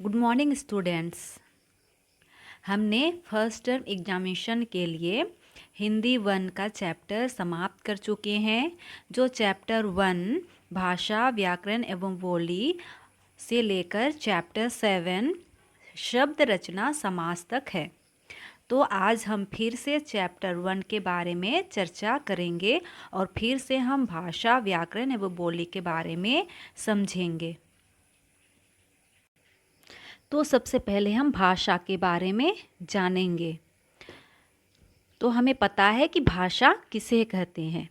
Good morning students. हमने first term examination के लिए हिंदी 1 का चैप्टर समाप्त कर चुके हैं। जो चैप्टर 1 भाषा व्याकरण एवं बोली से लेकर चैप्टर 7 शब्द रचना समास तक है। तो आज हम फिर से चैप्टर 1 के बारे में चर्चा करेंगे और फिर से हम भाषा व्याकरण एवं बोली के बारे में समझेंगे। तो सबसे पहले हम भाषा के बारे में जानेंगे। तो हमें पता है कि भाषा किसे कहते हैं।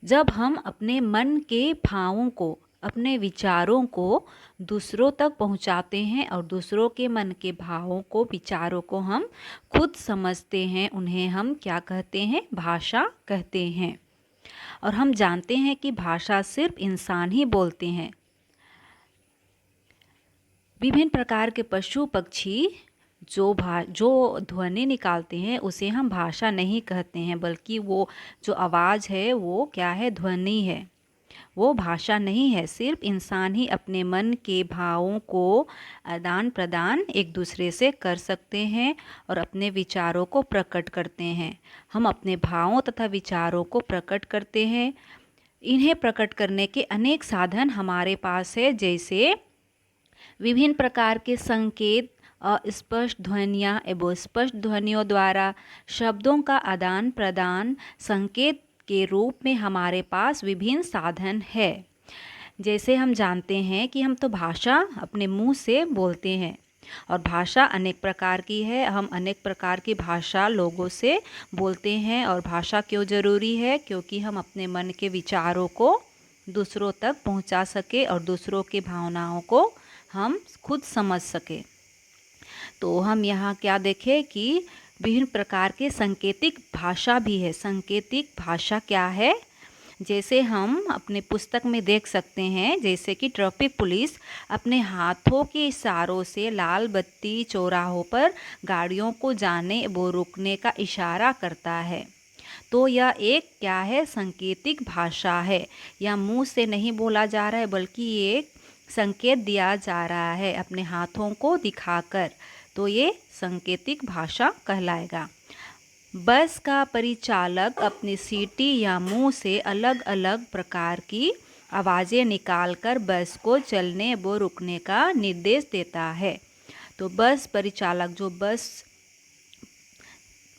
जब हम अपने मन के भावों को, अपने विचारों को दूसरों तक पहुंचाते हैं और दूसरों के मन के भावों को, विचारों को हम खुद समझते हैं, उन्हें हम क्या कहते हैं? भाषा कहते हैं। और हम जानते हैं कि भाषा सिर्फ इंसान ही बोलते हैं। विभिन्न प्रकार के पशु पक्षी जो ध्वनि निकालते हैं उसे हम भाषा नहीं कहते हैं, बल्कि वो जो आवाज़ है वो क्या है? ध्वनि है, वो भाषा नहीं है। सिर्फ इंसान ही अपने मन के भावों को आदान प्रदान एक दूसरे से कर सकते हैं और अपने विचारों को प्रकट करते हैं। हम अपने भावों तथा विचारों को प्रकट करते हैं। इन्हें प्रकट करने के अनेक साधन हमारे पास है, जैसे विभिन्न प्रकार के संकेत, अस्पष्ट ध्वनियाँ एवं स्पष्ट ध्वनियों द्वारा शब्दों का आदान प्रदान। संकेत के रूप में हमारे पास विभिन्न साधन है। जैसे हम जानते हैं कि हम तो भाषा अपने मुंह से बोलते हैं और भाषा अनेक प्रकार की है। हम अनेक प्रकार की भाषा लोगों से बोलते हैं। और भाषा क्यों ज़रूरी है? क्योंकि हम अपने मन के विचारों को दूसरों तक पहुंचा सके और दूसरों की भावनाओं को हम खुद समझ सके। तो हम यहाँ क्या देखें कि विभिन्न प्रकार के सांकेतिक भाषा भी है। सांकेतिक भाषा क्या है? जैसे हम अपने पुस्तक में देख सकते हैं, जैसे कि ट्रैफिक पुलिस अपने हाथों के इशारों से लाल बत्ती चौराहों पर गाड़ियों को जाने व रुकने का इशारा करता है। तो यह एक क्या है? सांकेतिक भाषा है। यह मुंह से नहीं बोला जा रहा है, बल्कि ये एक संकेत दिया जा रहा है अपने हाथों को दिखाकर। तो ये सांकेतिक भाषा कहलाएगा। बस का परिचालक अपनी सीटी या मुंह से अलग अलग प्रकार की आवाज़ें निकालकर बस को चलने व रुकने का निर्देश देता है। तो बस परिचालक, जो बस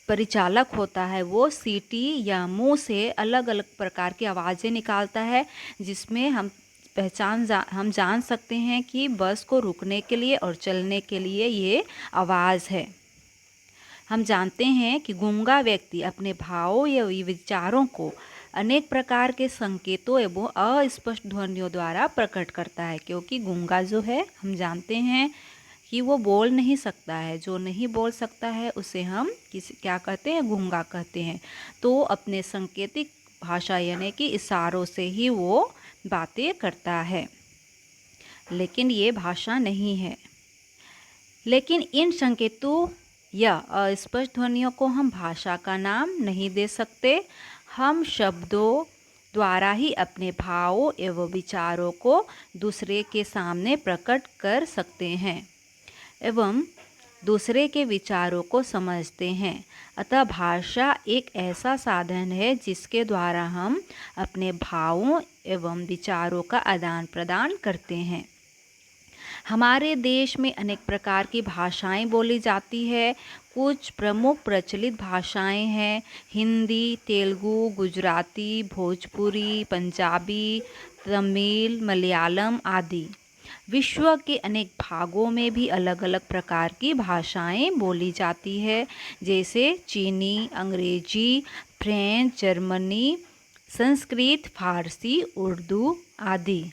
परिचालक होता है, वो सीटी या मुंह से अलग अलग प्रकार की आवाज़ें निकालता है, जिसमें हम जान सकते हैं कि बस को रुकने के लिए और चलने के लिए ये आवाज़ है। हम जानते हैं कि गूंगा व्यक्ति अपने भावों या विचारों को अनेक प्रकार के संकेतों एवं अस्पष्ट ध्वनियों द्वारा प्रकट करता है, क्योंकि गूंगा जो है, हम जानते हैं कि वो बोल नहीं सकता है। जो नहीं बोल सकता है उसे हम क्या कहते हैं? गूंगा कहते हैं। तो अपने सांकेतिक भाषा यानी कि इशारों से ही वो बातें करता है, लेकिन ये भाषा नहीं है। लेकिन इन संकेतों या अस्पष्ट ध्वनियों को हम भाषा का नाम नहीं दे सकते। हम शब्दों द्वारा ही अपने भावों एवं विचारों को दूसरे के सामने प्रकट कर सकते हैं एवं दूसरे के विचारों को समझते हैं। अतः भाषा एक ऐसा साधन है जिसके द्वारा हम अपने भावों एवं विचारों का आदान प्रदान करते हैं। हमारे देश में अनेक प्रकार की भाषाएं बोली जाती है। कुछ प्रमुख प्रचलित भाषाएं हैं हिंदी, तेलुगु, गुजराती, भोजपुरी, पंजाबी, तमिल, मलयालम आदि। विश्व के अनेक भागों में भी अलग अलग प्रकार की भाषाएं बोली जाती है, जैसे चीनी, अंग्रेजी, फ्रेंच, जर्मनी, संस्कृत, फारसी, उर्दू आदि।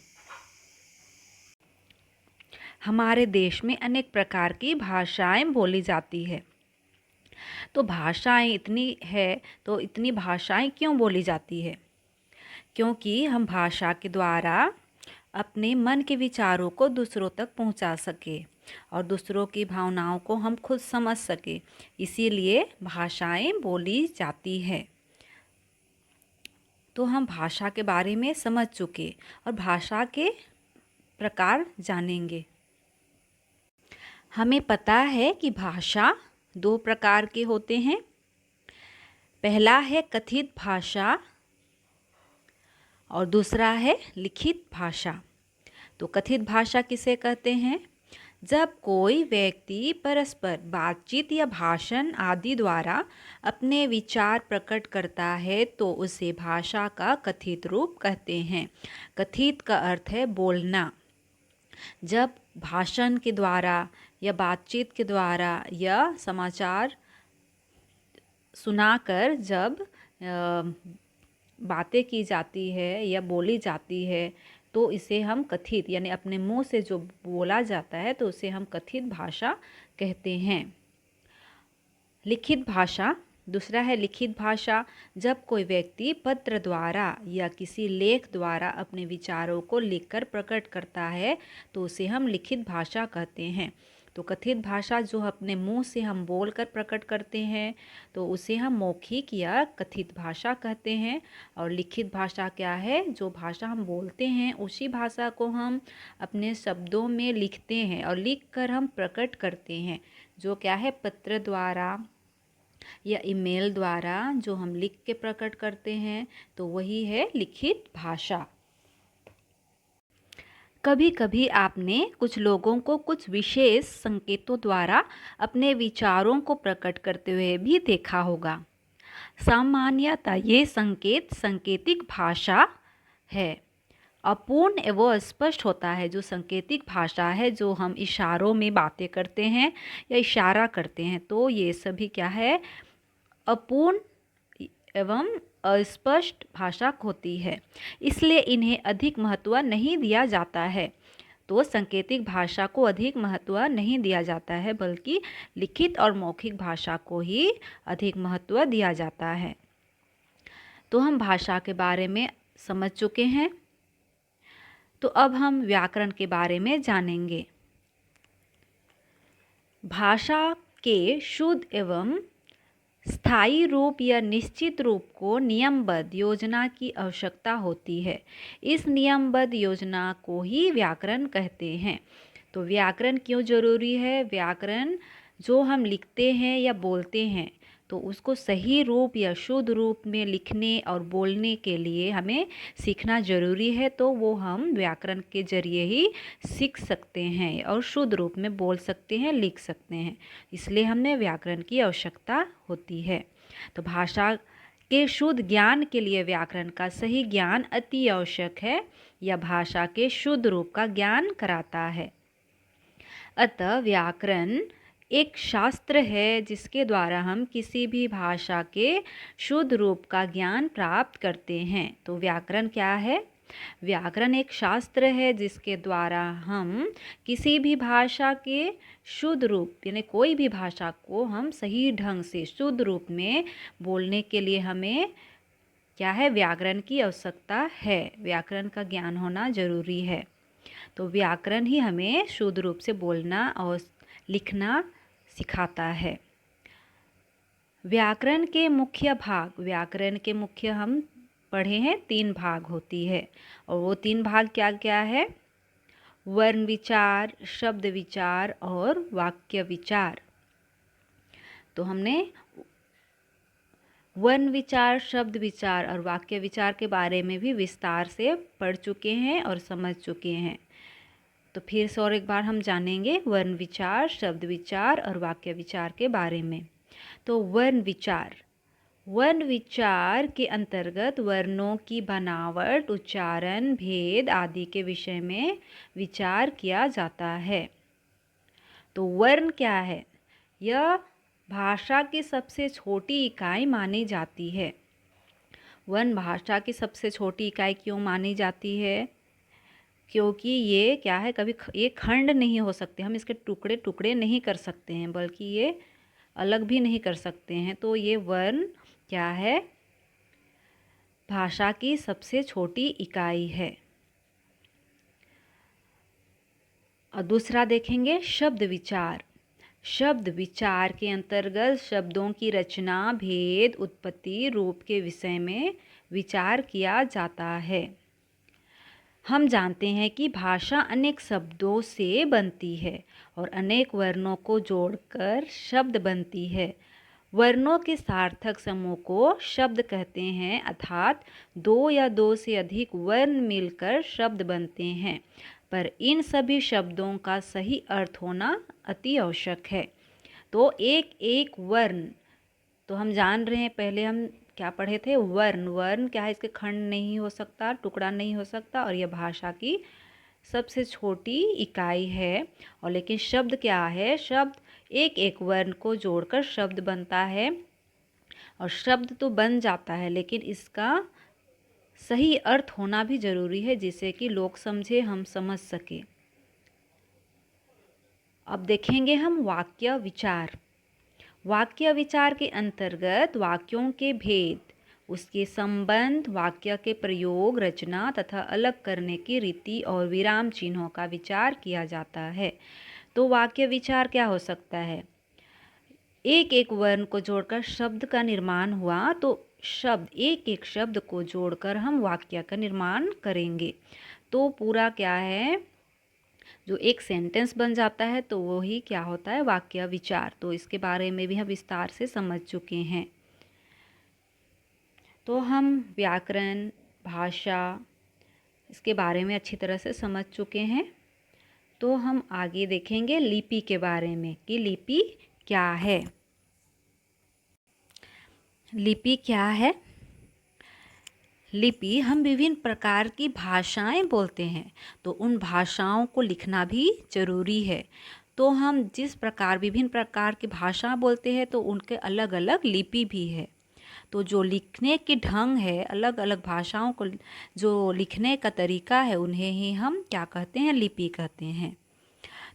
हमारे देश में अनेक प्रकार की भाषाएं बोली जाती है। तो भाषाएं इतनी है, तो इतनी भाषाएं क्यों बोली जाती है? क्योंकि हम भाषा के द्वारा अपने मन के विचारों को दूसरों तक पहुंचा सके और दूसरों की भावनाओं को हम खुद समझ सके, इसीलिए भाषाएं बोली जाती है। तो हम भाषा के बारे में समझ चुके और भाषा के प्रकार जानेंगे। हमें पता है कि भाषा दो प्रकार के होते हैं। पहला है कथित भाषा और दूसरा है लिखित भाषा। तो कथित भाषा किसे कहते हैं? जब कोई व्यक्ति परस्पर बातचीत या भाषण आदि द्वारा अपने विचार प्रकट करता है तो उसे भाषा का कथित रूप कहते हैं। कथित का अर्थ है बोलना। जब भाषण के द्वारा या बातचीत के द्वारा या समाचार सुनाकर जब बातें की जाती है या बोली जाती है तो इसे हम कथित यानी अपने मुंह से जो बोला जाता है तो उसे हम कथित भाषा कहते हैं। लिखित भाषा, दूसरा है लिखित भाषा। जब कोई व्यक्ति पत्र द्वारा या किसी लेख द्वारा अपने विचारों को लिखकर प्रकट करता है तो उसे हम लिखित भाषा कहते हैं। तो कथित भाषा जो अपने मुंह से हम बोलकर प्रकट करते हैं तो उसे हम मौखिक या कथित भाषा कहते हैं। और लिखित भाषा क्या है? जो भाषा हम बोलते हैं उसी भाषा को हम अपने शब्दों में लिखते हैं और लिखकर हम प्रकट करते हैं। जो क्या है? पत्र द्वारा या ईमेल द्वारा जो हम लिख के प्रकट करते हैं तो वही है लिखित भाषा। कभी कभी आपने कुछ लोगों को कुछ विशेष संकेतों द्वारा अपने विचारों को प्रकट करते हुए भी देखा होगा। सामान्यतः ये संकेत सांकेतिक भाषा है। अपूर्ण एवं स्पष्ट होता है जो सांकेतिक भाषा है, जो हम इशारों में बातें करते हैं या इशारा करते हैं तो ये सभी क्या है? अपूर्ण एवं अस्पष्ट भाषा होती है, इसलिए इन्हें अधिक महत्व नहीं दिया जाता है। तो सांकेतिक भाषा को अधिक महत्व नहीं दिया जाता है बल्कि लिखित और मौखिक भाषा को ही अधिक महत्व दिया जाता है। तो हम भाषा के बारे में समझ चुके हैं। तो अब हम व्याकरण के बारे में जानेंगे। भाषा के शुद्ध एवं स्थायी रूप या निश्चित रूप को नियमबद्ध योजना की आवश्यकता होती है। इस नियमबद्ध योजना को ही व्याकरण कहते हैं। तो व्याकरण क्यों जरूरी है? व्याकरण जो हम लिखते हैं या बोलते हैं तो उसको सही रूप या शुद्ध रूप में लिखने और बोलने के लिए हमें सीखना ज़रूरी है। तो वो हम व्याकरण के जरिए ही सीख सकते हैं और शुद्ध रूप में बोल सकते हैं, लिख सकते हैं। इसलिए हमें व्याकरण की आवश्यकता होती है। तो भाषा के शुद्ध ज्ञान के लिए व्याकरण का सही ज्ञान अति आवश्यक है। यह भाषा के शुद्ध रूप का ज्ञान कराता है। अतः व्याकरण एक शास्त्र है जिसके द्वारा हम किसी भी भाषा के शुद्ध रूप का ज्ञान प्राप्त करते हैं। तो व्याकरण क्या है? व्याकरण एक शास्त्र है जिसके द्वारा हम किसी भी भाषा के शुद्ध रूप यानी कोई भी भाषा को हम सही ढंग से शुद्ध रूप में बोलने के लिए हमें क्या है? व्याकरण की आवश्यकता है। व्याकरण का ज्ञान होना जरूरी है। तो व्याकरण ही हमें शुद्ध रूप से बोलना और लिखना सिखाता है। व्याकरण के मुख्य भाग, व्याकरण के मुख्य हम पढ़े हैं 3 भाग होती है और वो 3 भाग क्या क्या है? वर्ण विचार, शब्द विचार और वाक्य विचार। तो हमने वर्ण विचार, शब्द विचार और वाक्य विचार के बारे में भी विस्तार से पढ़ चुके हैं और समझ चुके हैं। तो फिर से और एक बार हम जानेंगे वर्ण विचार, शब्द विचार और वाक्य विचार के बारे में। तो वर्ण विचार, वर्ण विचार के अंतर्गत वर्णों की बनावट, उच्चारण, भेद आदि के विषय में विचार किया जाता है। तो वर्ण क्या है? यह भाषा की सबसे छोटी इकाई मानी जाती है। वर्ण भाषा की सबसे छोटी इकाई क्यों मानी जाती है? क्योंकि ये क्या है? कभी ये खंड नहीं हो सकते, हम इसके टुकड़े टुकड़े नहीं कर सकते हैं बल्कि ये अलग भी नहीं कर सकते हैं। तो ये वर्ण क्या है? भाषा की सबसे छोटी इकाई है। और दूसरा देखेंगे शब्द विचार। शब्द विचार के अंतर्गत शब्दों की रचना, भेद, उत्पत्ति, रूप के विषय में विचार किया जाता है। हम जानते हैं कि भाषा अनेक शब्दों से बनती है और अनेक वर्णों को जोड़कर शब्द बनती है। वर्णों के सार्थक समूह को शब्द कहते हैं, अर्थात दो या दो से अधिक वर्ण मिलकर शब्द बनते हैं, पर इन सभी शब्दों का सही अर्थ होना अति आवश्यक है। तो एक एक वर्ण, तो हम जान रहे हैं, पहले हम क्या पढ़े थे, वर्ण। वर्ण क्या है, इसके खंड नहीं हो सकता, टुकड़ा नहीं हो सकता, और यह भाषा की सबसे छोटी इकाई है। और लेकिन शब्द क्या है, शब्द एक एक वर्ण को जोड़कर शब्द बनता है। और शब्द तो बन जाता है, लेकिन इसका सही अर्थ होना भी जरूरी है, जिससे कि लोग समझे, हम समझ सके। अब देखेंगे हम वाक्य विचार। वाक्य विचार के अंतर्गत वाक्यों के भेद, उसके संबंध, वाक्य के प्रयोग, रचना तथा अलग करने की रीति और विराम चिन्हों का विचार किया जाता है। तो वाक्य विचार क्या हो सकता है, एक एक वर्ण को जोड़कर शब्द का निर्माण हुआ, तो शब्द, एक एक शब्द को जोड़कर हम वाक्य का निर्माण करेंगे, तो पूरा क्या है, जो एक सेंटेंस बन जाता है, तो वही क्या होता है, वाक्य विचार। तो इसके बारे में भी हम विस्तार से समझ चुके हैं। तो हम व्याकरण, भाषा, इसके बारे में अच्छी तरह से समझ चुके हैं। तो हम आगे देखेंगे लिपि के बारे में कि लिपि क्या है। लिपि क्या है? लिपि, हम विभिन्न प्रकार की भाषाएं बोलते हैं, तो उन भाषाओं को लिखना भी जरूरी है। तो हम जिस प्रकार, विभिन्न प्रकार की भाषा बोलते हैं, तो उनके अलग अलग लिपि भी है। तो जो लिखने के ढंग है, अलग अलग भाषाओं को जो लिखने का तरीका है, उन्हें ही हम क्या कहते हैं, लिपि कहते हैं।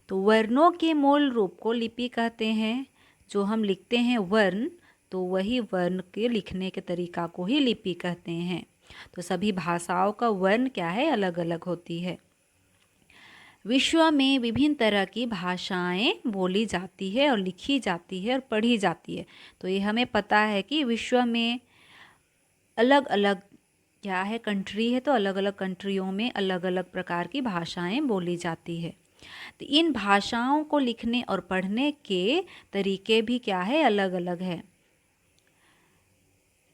तो वर्णों के मूल रूप को लिपि कहते हैं। जो हम लिखते हैं वर्ण, तो वही वर्ण के लिखने के तरीका को ही लिपि कहते हैं। तो सभी भाषाओं का वर्ण क्या है, अलग अलग होती है। विश्व में विभिन्न तरह की भाषाएं बोली जाती है और लिखी जाती है और पढ़ी जाती है। तो ये हमें पता है कि विश्व में अलग अलग क्या है, कंट्री है, तो अलग अलग कंट्रियों में अलग अलग प्रकार की भाषाएं बोली जाती है। तो इन भाषाओं को लिखने और पढ़ने के तरीके भी क्या है, अलग अलग है।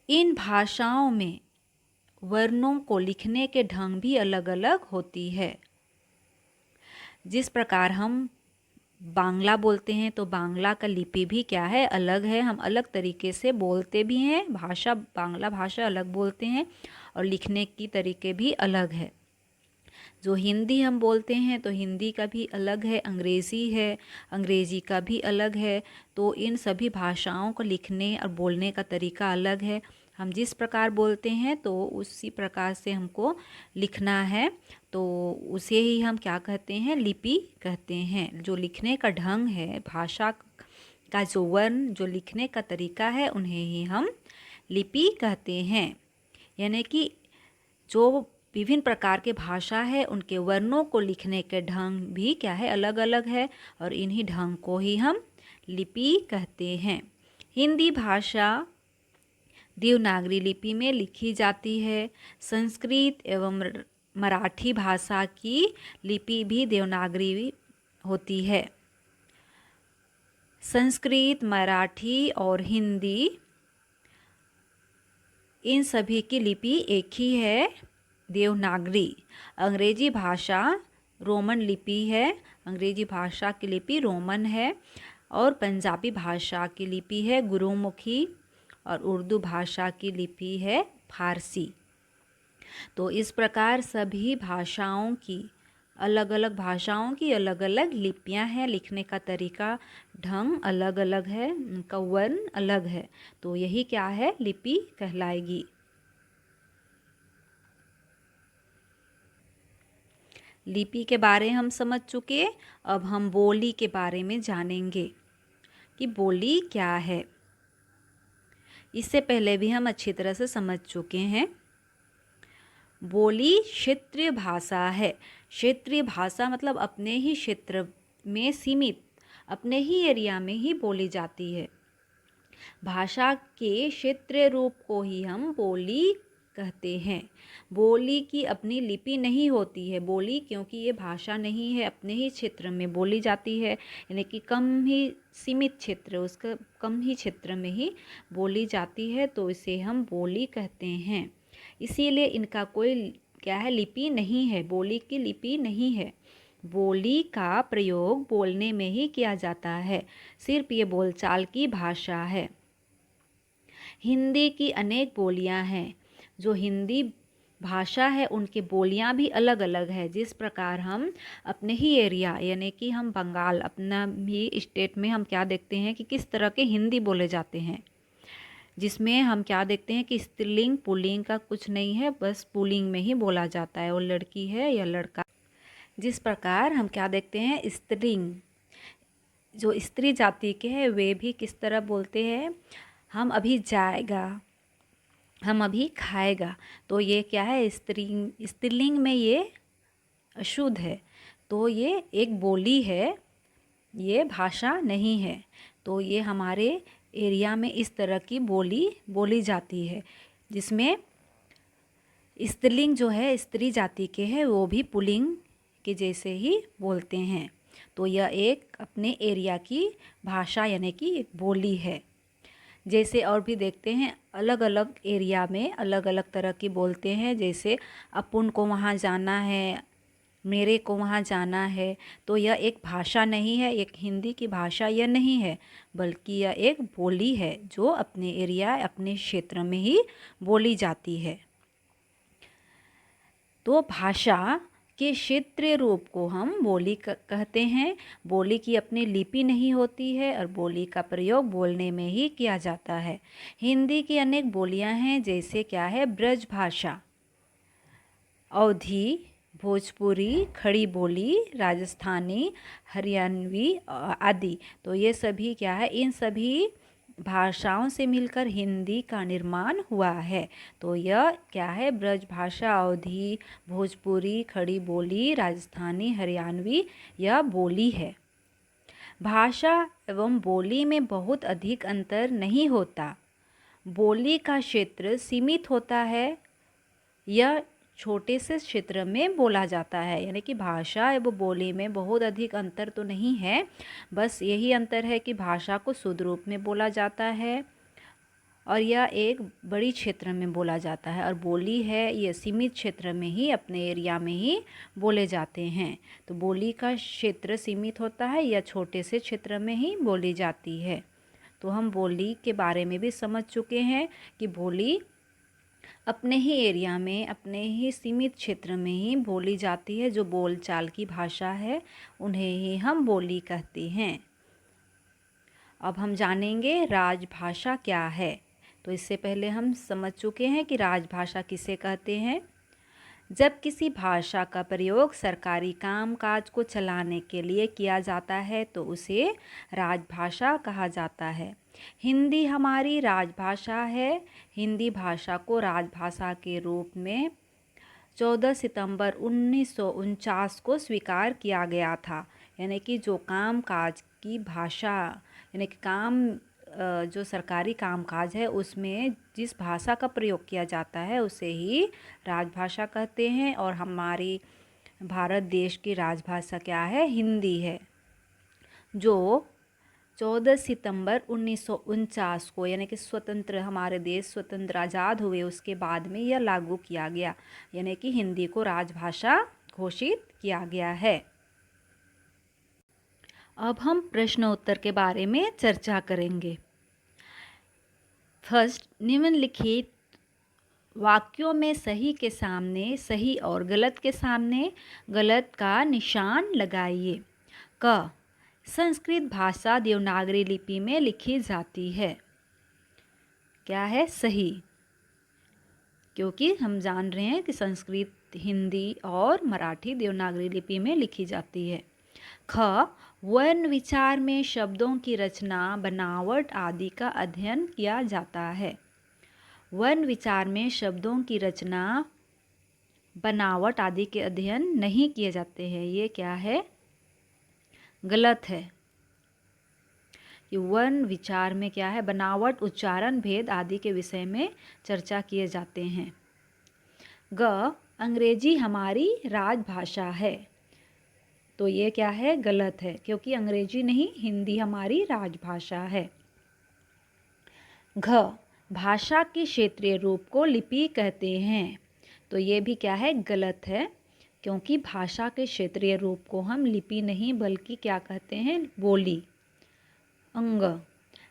इन भाषाओं में वर्णों को लिखने के ढंग भी अलग अलग होती है। जिस प्रकार हम बांग्ला बोलते हैं, तो बांग्ला का लिपि भी क्या है, अलग है। हम अलग तरीके से बोलते भी हैं, भाषा, बांग्ला भाषा अलग बोलते हैं, और लिखने की तरीके भी अलग है। जो हिंदी हम बोलते हैं, तो हिंदी का भी अलग है, अंग्रेज़ी है, अंग्रेज़ी का भी अलग है। तो इन सभी भाषाओं को लिखने और बोलने का तरीका अलग है। हम जिस प्रकार बोलते हैं, तो उसी प्रकार से हमको लिखना है, तो उसे ही हम क्या कहते हैं, लिपि कहते हैं। जो लिखने का ढंग है, भाषा का जो वर्ण, जो लिखने का तरीका है, उन्हें ही हम लिपि कहते हैं। यानी कि जो विभिन्न प्रकार के भाषा है, उनके वर्णों को लिखने के ढंग भी क्या है, अलग अलग है, और इन्हीं ढंग को ही हम लिपि कहते हैं। हिंदी भाषा देवनागरी लिपि में लिखी जाती है। संस्कृत एवं मराठी भाषा की लिपि भी देवनागरी होती है। संस्कृत, मराठी और हिंदी, इन सभी की लिपि एक ही है, देवनागरी। अंग्रेजी भाषा रोमन लिपि है, अंग्रेजी भाषा की लिपि रोमन है। और पंजाबी भाषा की लिपि है गुरुमुखी, और उर्दू भाषा की लिपि है फारसी। तो इस प्रकार सभी भाषाओं की, अलग अलग भाषाओं की अलग अलग लिपियां हैं, लिखने का तरीका, ढंग अलग अलग है, उनका वर्ण अलग है। तो यही क्या है, लिपि कहलाएगी। लिपि के बारे हम समझ चुके। अब हम बोली के बारे में जानेंगे कि बोली क्या है। इससे पहले भी हम अच्छी तरह से समझ चुके हैं। बोली क्षेत्रीय भाषा है। क्षेत्रीय भाषा मतलब अपने ही क्षेत्र में सीमित, अपने ही एरिया में ही बोली जाती है। भाषा के क्षेत्रीय रूप को ही हम बोली कहते हैं। बोली की अपनी लिपि नहीं होती है। बोली क्योंकि ये भाषा नहीं है, अपने ही क्षेत्र में बोली जाती है, यानी कि कम ही सीमित क्षेत्र, उसका कम ही क्षेत्र में ही बोली जाती है, तो इसे हम बोली कहते हैं। इसीलिए इनका कोई क्या है, लिपि नहीं है, बोली की लिपि नहीं है। बोली का प्रयोग बोलने में ही किया जाता है, सिर्फ ये बोलचाल की भाषा है। हिंदी की अनेक बोलियां हैं। जो हिंदी भाषा है उनकी बोलियां भी अलग अलग है। जिस प्रकार हम अपने ही एरिया यानी कि हम बंगाल, अपना भी स्टेट में हम क्या देखते हैं कि किस तरह के हिंदी बोले जाते हैं, जिसमें हम क्या देखते हैं कि स्त्रीलिंग पुल्लिंग का कुछ नहीं है, बस पुल्लिंग में ही बोला जाता है, वो लड़की है या लड़का। जिस प्रकार हम क्या देखते हैं, स्त्रीलिंग जो स्त्री जाति के हैं वे भी किस तरह बोलते हैं, हम अभी जाएगा, हम अभी खाएगा। तो ये क्या है, स्त्रीलिंग में ये अशुद्ध है, तो ये एक बोली है, ये भाषा नहीं है। तो ये हमारे एरिया में इस तरह की बोली बोली जाती है, जिसमें स्त्रीलिंग जो है स्त्री जाति के हैं वो भी पुल्लिंग के जैसे ही बोलते हैं। तो यह एक अपने एरिया की भाषा यानी कि बोली है। जैसे और भी देखते हैं, अलग अलग एरिया में अलग अलग तरह की बोलते हैं। जैसे अपुन को वहाँ जाना है, मेरे को वहाँ जाना है, तो यह एक भाषा नहीं है, एक हिंदी की भाषा यह नहीं है, बल्कि यह एक बोली है जो अपने एरिया अपने क्षेत्र में ही बोली जाती है। तो भाषा के क्षेत्रीय रूप को हम बोली कहते हैं। बोली की अपनी लिपि नहीं होती है और बोली का प्रयोग बोलने में ही किया जाता है। हिंदी की अनेक बोलियां हैं, जैसे क्या है, ब्रज भाषा, अवधी, भोजपुरी, खड़ी बोली, राजस्थानी, हरियाणवी आदि। तो ये सभी क्या है, इन सभी भाषाओं से मिलकर हिंदी का निर्माण हुआ है। तो यह क्या है, ब्रज भाषा, अवधी, भोजपुरी, खड़ी बोली, राजस्थानी, हरियाणवी, यह बोली है। भाषा एवं बोली में बहुत अधिक अंतर नहीं होता। बोली का क्षेत्र सीमित होता है, यह छोटे से क्षेत्र में बोला जाता है, यानी कि भाषा एवं बोली में बहुत अधिक अंतर तो नहीं है, बस यही अंतर है कि भाषा को शुद्ध रूप में बोला जाता है और यह एक बड़ी क्षेत्र में बोला जाता है, और बोली है ये सीमित क्षेत्र में ही अपने एरिया में ही बोले जाते हैं। तो बोली का क्षेत्र सीमित होता है या छोटे से क्षेत्र में ही बोली जाती है। तो हम बोली के बारे में भी समझ चुके हैं कि बोली अपने ही एरिया में अपने ही सीमित क्षेत्र में ही बोली जाती है। जो बोलचाल की भाषा है उन्हें ही हम बोली कहते हैं। अब हम जानेंगे राजभाषा क्या है। तो इससे पहले हम समझ चुके हैं कि राजभाषा किसे कहते हैं। जब किसी भाषा का प्रयोग सरकारी कामकाज को चलाने के लिए किया जाता है तो उसे राजभाषा कहा जाता है। हिंदी हमारी राजभाषा है। हिंदी भाषा को राजभाषा के रूप में 14 सितंबर 1949 को स्वीकार किया गया था। यानी कि जो कामकाज की भाषा यानी कि जो सरकारी कामकाज है उसमें जिस भाषा का प्रयोग किया जाता है उसे ही राजभाषा कहते हैं। और हमारी भारत देश की राजभाषा क्या है, हिंदी है, जो 14 सितंबर 1949 को यानी कि स्वतंत्र हमारे देश स्वतंत्र आज़ाद हुए उसके बाद में यह लागू किया गया, यानी कि हिंदी को राजभाषा घोषित किया गया है। अब हम प्रश्न उत्तर के बारे में चर्चा करेंगे। फर्स्ट, निम्नलिखित वाक्यों में सही के सामने सही और गलत के सामने गलत का निशान लगाइए। क, संस्कृत भाषा देवनागरी लिपि में लिखी जाती है। क्या है, सही, क्योंकि हम जान रहे हैं कि संस्कृत, हिंदी और मराठी देवनागरी लिपि में लिखी जाती है। ख, वर्ण विचार में शब्दों की रचना, बनावट आदि का अध्ययन किया जाता है। वर्ण विचार में शब्दों की रचना, बनावट आदि के अध्ययन नहीं किए जाते हैं। ये क्या है, गलत है। कि वर्ण विचार में क्या है, बनावट, उच्चारण भेद आदि के विषय में चर्चा किए जाते हैं। ग, अंग्रेजी हमारी राजभाषा है। तो ये क्या है, गलत है, क्योंकि अंग्रेजी नहीं, हिंदी हमारी राजभाषा है। घ, भाषा के क्षेत्रीय रूप को लिपि कहते हैं। तो ये भी क्या है, गलत है, क्योंकि भाषा के क्षेत्रीय रूप को हम लिपि नहीं बल्कि क्या कहते हैं, बोली। अंग,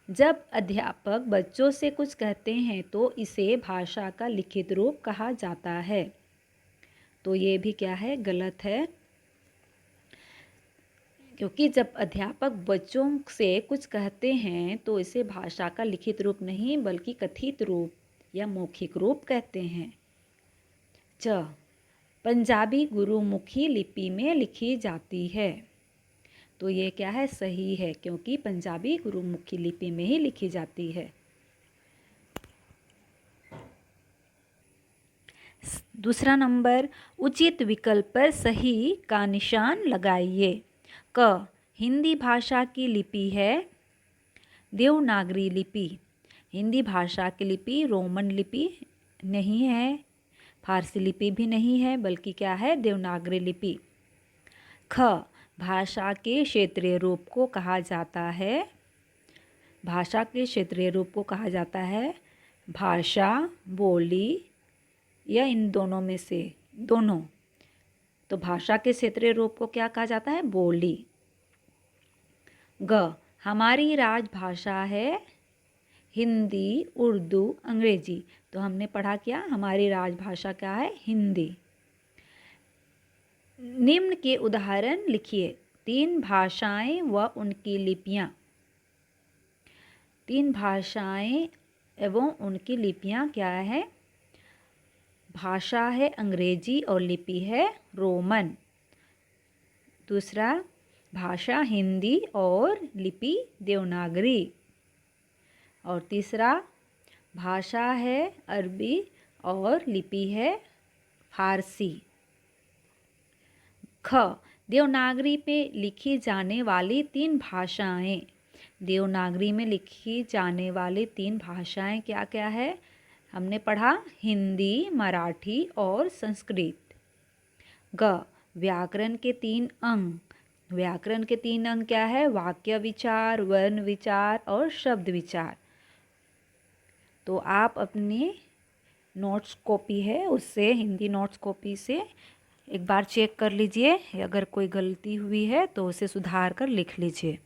जब अध्यापक बच्चों से कुछ कहते हैं तो इसे भाषा का लिखित रूप कहा जाता है। तो ये भी क्या है, गलत है, क्योंकि जब अध्यापक बच्चों से कुछ कहते हैं तो इसे भाषा का लिखित रूप नहीं बल्कि कथित रूप या मौखिक रूप कहते हैं। च, पंजाबी गुरुमुखी लिपि में लिखी जाती है। तो ये क्या है, सही है, क्योंकि पंजाबी गुरुमुखी लिपि में ही लिखी जाती है। दूसरा नंबर, उचित विकल्प पर सही का निशान लगाइए। क, हिंदी भाषा की लिपि है देवनागरी लिपि। हिंदी भाषा की लिपि रोमन लिपि नहीं है, फारसी लिपि भी नहीं है, बल्कि क्या है, देवनागरी लिपि। ख, भाषा के क्षेत्रीय रूप को कहा जाता है, भाषा के क्षेत्रीय रूप को कहा जाता है भाषा, बोली या इन दोनों में से दोनों। तो भाषा के क्षेत्रीय रूप को क्या कहा जाता है, बोली। ग, हमारी राजभाषा है हिंदी, उर्दू, अंग्रेजी। तो हमने पढ़ा क्या, हमारी राजभाषा क्या है, हिंदी। निम्न के उदाहरण लिखिए। 3 भाषाएं व उनकी लिपियां। 3 भाषाएं एवं उनकी लिपियां क्या है, भाषा है अंग्रेजी और लिपि है रोमन। दूसरा, भाषा हिंदी और लिपि देवनागरी। और तीसरा, भाषा है अरबी और लिपि है फारसी। ख, देवनागरी में लिखी जाने वाली 3 भाषाएं। देवनागरी में लिखी जाने वाली 3 भाषाएं क्या क्या है, हमने पढ़ा हिंदी, मराठी और संस्कृत। ग, व्याकरण के 3 अंग। व्याकरण के 3 अंग क्या है, वाक्य विचार, वर्ण विचार और शब्द विचार। तो आप अपने नोट्स कॉपी है उससे, हिंदी नोट्स कॉपी से एक बार चेक कर लीजिए, अगर कोई गलती हुई है तो उसे सुधार कर लिख लीजिए।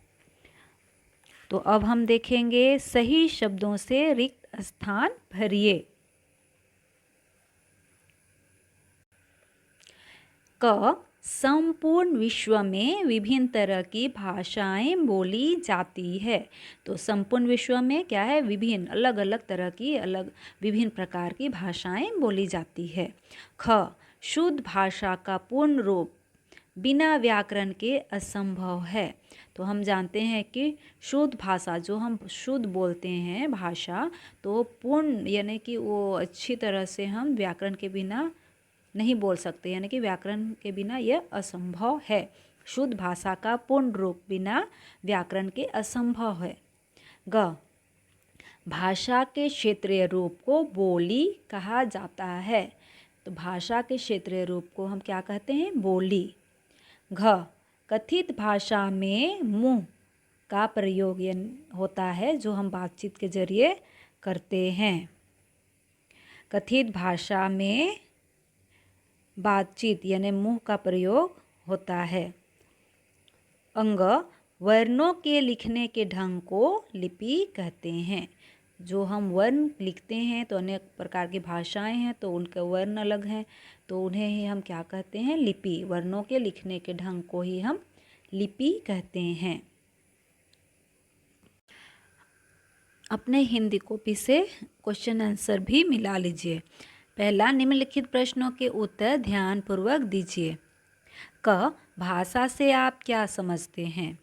तो अब हम देखेंगे सही शब्दों से रिक्त स्थान भरिए। क, संपूर्ण विश्व में विभिन्न तरह की भाषाएं बोली जाती है। तो संपूर्ण विश्व में क्या है, विभिन्न अलग अलग तरह की विभिन्न प्रकार की भाषाएं बोली जाती है। ख, शुद्ध भाषा का पूर्ण रूप बिना व्याकरण के असंभव है। तो हम जानते हैं कि शुद्ध भाषा, जो हम शुद्ध बोलते हैं भाषा, तो पूर्ण यानी कि वो अच्छी तरह से हम व्याकरण के बिना नहीं बोल सकते, यानी कि व्याकरण के बिना यह असंभव है। शुद्ध भाषा का पूर्ण रूप बिना व्याकरण के असंभव है। ग, भाषा के क्षेत्रीय रूप को बोली कहा जाता है। तो भाषा के क्षेत्रीय रूप को हम क्या कहते हैं, बोली। घ, कथित भाषा में मुंह का प्रयोग होता है, जो हम बातचीत के जरिए करते हैं। कथित भाषा में बातचीत यानी मुंह का प्रयोग होता है। अंग, वर्णों के लिखने के ढंग को लिपि कहते हैं। जो हम वर्ण लिखते हैं तो अनेक प्रकार की भाषाएं हैं, तो उनके वर्ण अलग हैं, तो उन्हें ही हम क्या कहते हैं, लिपि। वर्णों के लिखने के ढंग को ही हम लिपि कहते हैं। अपने हिंदी कॉपी से क्वेश्चन आंसर भी मिला लीजिए। पहला, निम्नलिखित प्रश्नों के उत्तर ध्यानपूर्वक दीजिए। क, भाषा से आप क्या समझते हैं?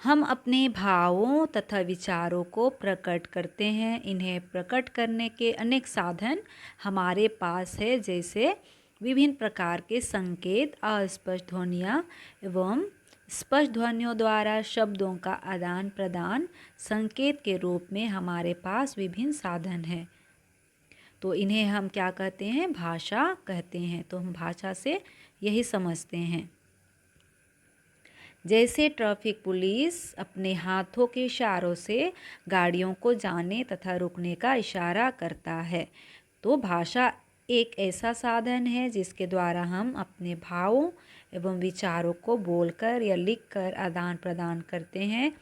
हम अपने भावों तथा विचारों को प्रकट करते हैं। इन्हें प्रकट करने के अनेक साधन हमारे पास है, जैसे विभिन्न प्रकार के संकेत, अस्पष्ट ध्वनियाँ एवं स्पष्ट ध्वनियों द्वारा शब्दों का आदान प्रदान। संकेत के रूप में हमारे पास विभिन्न साधन हैं। तो इन्हें हम क्या कहते हैं, भाषा कहते हैं। तो हम भाषा से यही समझते हैं। जैसे ट्रैफिक पुलिस अपने हाथों के इशारों से गाड़ियों को जाने तथा रुकने का इशारा करता है, तो भाषा एक ऐसा साधन है जिसके द्वारा हम अपने भावों एवं विचारों को बोलकर या लिखकर आदान प्रदान करते हैं,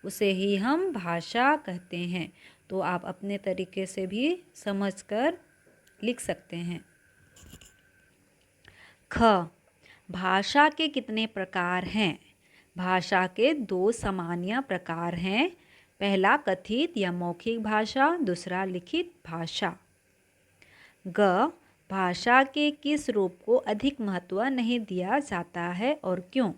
उसे ही हम भाषा कहते हैं। तो आप अपने तरीके से भी समझकर लिख सकते हैं। ख, भाषा के कितने प्रकार हैं? भाषा के दो सामान्य प्रकार हैं। पहला कथित या मौखिक भाषा, दूसरा लिखित भाषा। ग, भाषा के किस रूप को अधिक महत्व नहीं दिया जाता है और क्यों?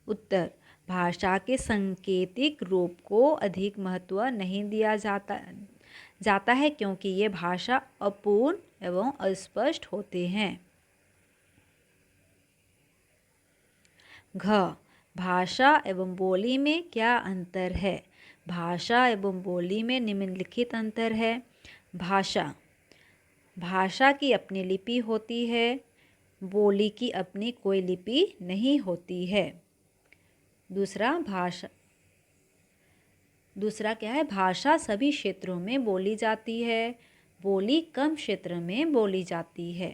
उत्तर, भाषा के सांकेतिक रूप को अधिक महत्व नहीं दिया जाता है क्योंकि ये भाषा अपूर्ण एवं अस्पष्ट होते हैं। घ, भाषा एवं बोली में क्या अंतर है? भाषा एवं बोली में निम्नलिखित अंतर है। भाषा की अपनी लिपि होती है, बोली की अपनी कोई लिपि नहीं होती है। दूसरा क्या है, भाषा सभी क्षेत्रों में बोली जाती है, बोली कम क्षेत्र में बोली जाती है।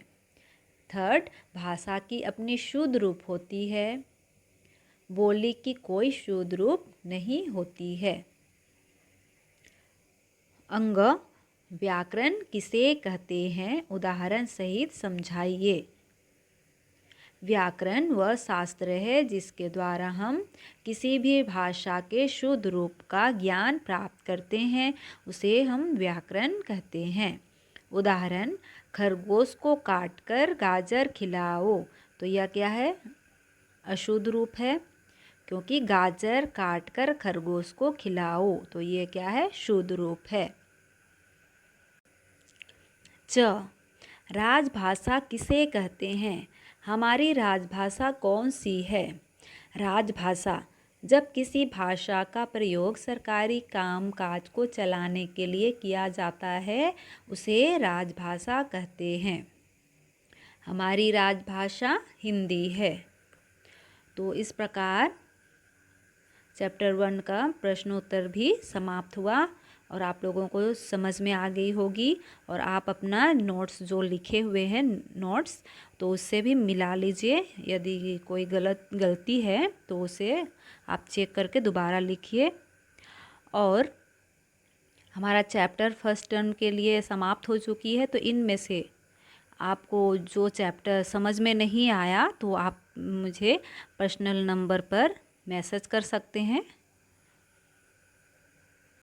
थर्ड, भाषा की अपनी शुद्ध रूप होती है, बोली की कोई शुद्ध रूप नहीं होती है। अंग, व्याकरण किसे कहते हैं? उदाहरण सहित समझाइए। व्याकरण वह शास्त्र है जिसके द्वारा हम किसी भी भाषा के शुद्ध रूप का ज्ञान प्राप्त करते हैं, उसे हम व्याकरण कहते हैं। उदाहरण, खरगोश को काटकर गाजर खिलाओ, तो यह क्या है? अशुद्ध रूप है, क्योंकि गाजर काटकर खरगोश को खिलाओ, तो ये क्या है? शुद्ध रूप है। च, राजभाषा किसे कहते हैं? हमारी राजभाषा कौन सी है? राजभाषा, जब किसी भाषा का प्रयोग सरकारी काम काज को चलाने के लिए किया जाता है, उसे राजभाषा कहते हैं। हमारी राजभाषा हिंदी है। तो इस प्रकार चैप्टर 1 का प्रश्नोत्तर भी समाप्त हुआ और आप लोगों को समझ में आ गई होगी। और आप अपना नोट्स जो लिखे हुए हैं नोट्स, तो उससे भी मिला लीजिए। यदि कोई गलती है तो उसे आप चेक करके दोबारा लिखिए। और हमारा चैप्टर फर्स्ट टर्म के लिए समाप्त हो चुकी है, तो इनमें से आपको जो चैप्टर समझ में नहीं आया तो आप मुझे पर्सनल नंबर पर मैसेज कर सकते हैं।